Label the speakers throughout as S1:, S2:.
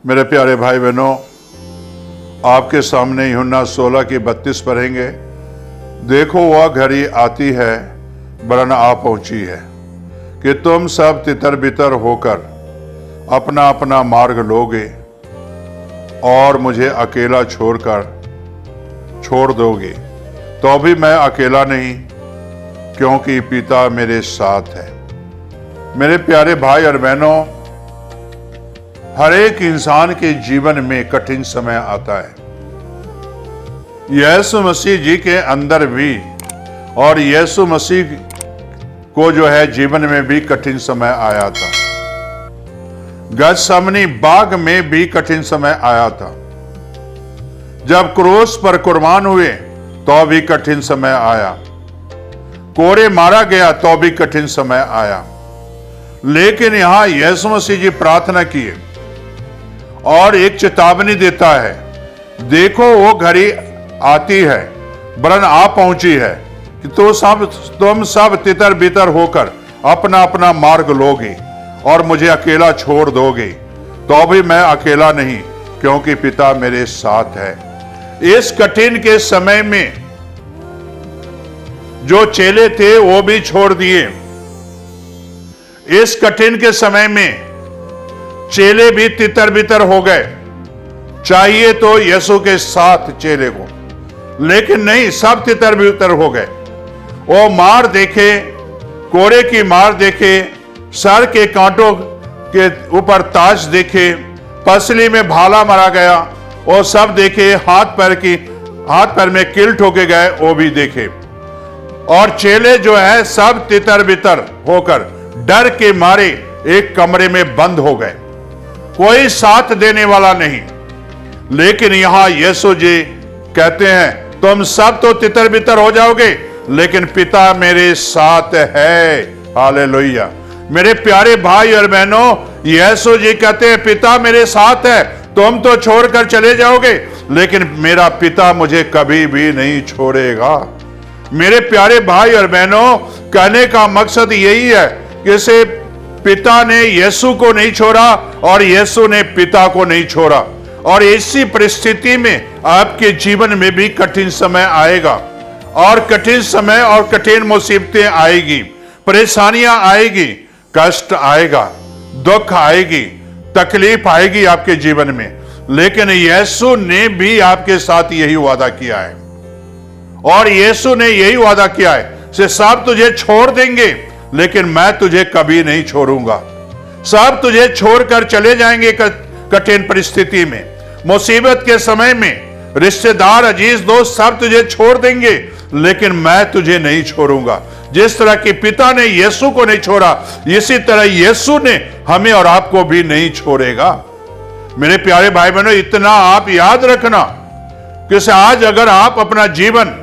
S1: मेरे प्यारे भाई बहनों, आपके सामने यूहन्ना 16 की 32 पढ़ेंगे। देखो वह घड़ी आती है, वरन आ पहुंची है, कि तुम सब तितर बितर होकर अपना अपना मार्ग लोगे और मुझे अकेला छोड़ दोगे। तो भी मैं अकेला नहीं, क्योंकि पिता मेरे साथ है। मेरे प्यारे भाई और बहनों, हर एक इंसान के जीवन में कठिन समय आता है। यीशु मसीह जी के अंदर भी और यीशु मसीह को जो है जीवन में भी कठिन समय आया था। गतसमनी बाग में भी कठिन समय आया था। जब क्रूस पर कुर्बान हुए तो भी कठिन समय आया। कोरे मारा गया तो भी कठिन समय आया। लेकिन यहां यीशु मसीह जी प्रार्थना किए और एक चेतावनी देता है, देखो वो घड़ी आती है, वरन आ पहुंची है, कि तुम सब तितर बितर होकर अपना अपना मार्ग लोगे और मुझे अकेला छोड़ दोगे। तो भी मैं अकेला नहीं, क्योंकि पिता मेरे साथ है। इस कठिन के समय में जो चेले थे वो भी छोड़ दिए। इस कठिन के समय में चेले भी तितर बितर हो गए। चाहिए तो यीशु के साथ चेले को, लेकिन नहीं, सब तितर बितर हो गए। वो मार देखे, कोरे की मार देखे, सर के कांटों के ऊपर ताज देखे, पसली में भाला मारा गया, वो सब देखे। हाथ पैर में किल ठोके गए, वो भी देखे। और चेले जो है सब तितर बितर होकर डर के मारे एक कमरे में बंद हो गए। कोई साथ देने वाला नहीं। लेकिन यहां यीशु जी कहते हैं, तुम सब तो तितर बितर हो जाओगे, लेकिन पिता मेरे साथ है। हालेलुया। मेरे प्यारे भाई और बहनों, यीशु जी कहते हैं, पिता मेरे साथ है। तुम तो छोड़कर चले जाओगे, लेकिन मेरा पिता मुझे कभी भी नहीं छोड़ेगा। मेरे प्यारे भाई और बहनों, कहने का मकसद यही है कि से पिता ने यीशु को नहीं छोड़ा और यीशु ने पिता को नहीं छोड़ा। और इसी परिस्थिति में आपके जीवन में भी कठिन समय आएगा, और कठिन समय और कठिन मुसीबतें आएगी, परेशानियां आएगी, कष्ट आएगा, दुख आएगी, तकलीफ आएगी आपके जीवन में। लेकिन यीशु ने भी आपके साथ यही वादा किया है, और यीशु ने यही वादा किया है, से सब तुझे छोड़ देंगे, लेकिन मैं तुझे कभी नहीं छोड़ूंगा। सब तुझे छोड़कर चले जाएंगे कठिन परिस्थिति में, मुसीबत के समय में। रिश्तेदार, अजीज, दोस्त सब तुझे छोड़ देंगे, लेकिन मैं तुझे नहीं छोड़ूंगा। जिस तरह कि पिता ने यीशु को नहीं छोड़ा, इसी तरह यीशु ने हमें और आपको भी नहीं छोड़ेगा। मेरे प्यारे भाई बहनों, इतना आप याद रखना कि आज अगर आप अपना जीवन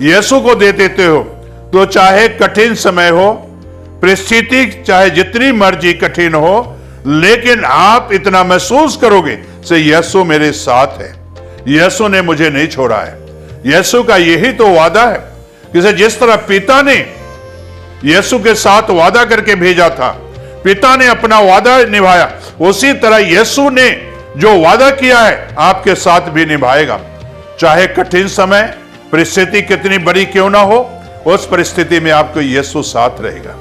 S1: यीशु को दे देते हो, तो चाहे कठिन समय हो, परिस्थिति चाहे जितनी मर्जी कठिन हो, लेकिन आप इतना महसूस करोगे से यीशु मेरे साथ है, यीशु ने मुझे नहीं छोड़ा है। यीशु का यही तो वादा है कि जिस तरह पिता ने यीशु के साथ वादा करके भेजा था, पिता ने अपना वादा निभाया, उसी तरह यीशु ने जो वादा किया है आपके साथ भी निभाएगा। चाहे कठिन समय, परिस्थिति कितनी बड़ी क्यों ना हो, उस परिस्थिति में आपको यीशु साथ रहेगा।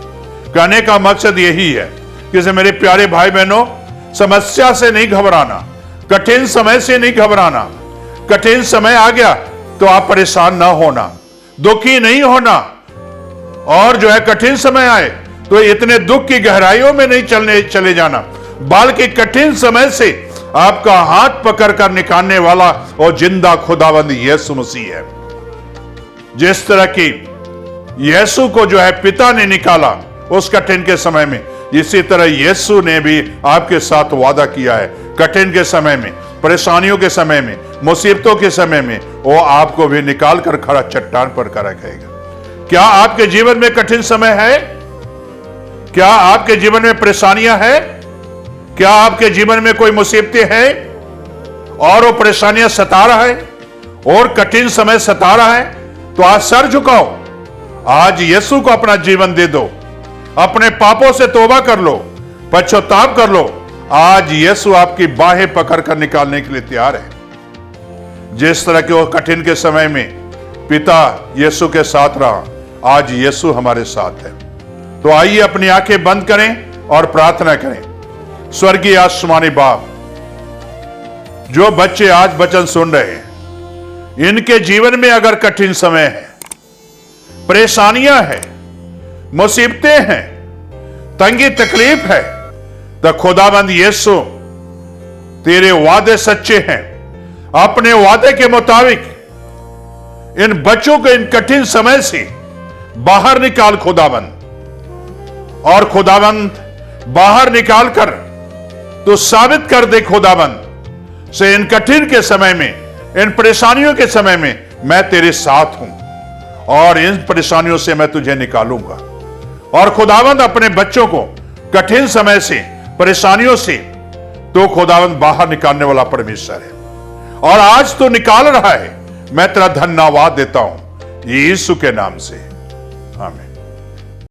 S1: कहने का मकसद यही है कि मेरे प्यारे भाई बहनों, समस्या से नहीं घबराना, कठिन समय से नहीं घबराना। कठिन समय आ गया तो आप परेशान ना होना, दुखी नहीं होना, और जो है कठिन समय आए तो इतने दुख की गहराइयों में नहीं चले जाना, बल्कि कठिन समय से आपका हाथ पकड़कर निकालने वाला और जिंदा खुदावंद यीशु मसीह है। जिस तरह की यीशु को जो है पिता ने निकाला उस कठिन के समय में, इसी तरह यीशु ने भी आपके साथ वादा किया है। कठिन के समय में, परेशानियों के समय में, मुसीबतों के समय में वो आपको भी निकाल कर खड़ा चट्टान पर कर रखेगा। क्या आपके जीवन में कठिन समय है? क्या आपके जीवन में परेशानियां हैं? क्या आपके जीवन में कोई मुसीबतें हैं और वो परेशानियां सता रहा है और कठिन समय सता रहा है? तो आज सर झुकाओ, आज यीशु को अपना जीवन दे दो, अपने पापों से तौबा कर लो, पश्चाताप कर लो, आज यीशु आपकी बाहें पकड़कर निकालने के लिए तैयार है। जिस तरह के वो कठिन के समय में पिता यीशु के साथ रहा, आज यीशु हमारे साथ है। तो आइए अपनी आंखें बंद करें और प्रार्थना करें। स्वर्गीय आसमानी बाप, जो बच्चे आज वचन सुन रहे हैं, इनके जीवन में अगर कठिन समय है, परेशानियां हैं, मुसीबतें हैं, तंगी तकलीफ है, तो खुदाबंद यीशु तेरे वादे सच्चे हैं। अपने वादे के मुताबिक इन बच्चों को इन कठिन समय से बाहर निकाल खुदाबंद, और खुदाबंद बाहर निकालकर तो साबित कर दे खुदाबंद से इन कठिन के समय में, इन परेशानियों के समय में मैं तेरे साथ हूं और इन परेशानियों से मैं तुझे निकालूंगा। और खुदावंद अपने बच्चों को कठिन समय से, परेशानियों से तो खुदावंद बाहर निकालने वाला परमेश्वर है, और आज तो निकाल रहा है। मैं तेरा धन्यवाद देता हूं यीशु के नाम से, आमीन।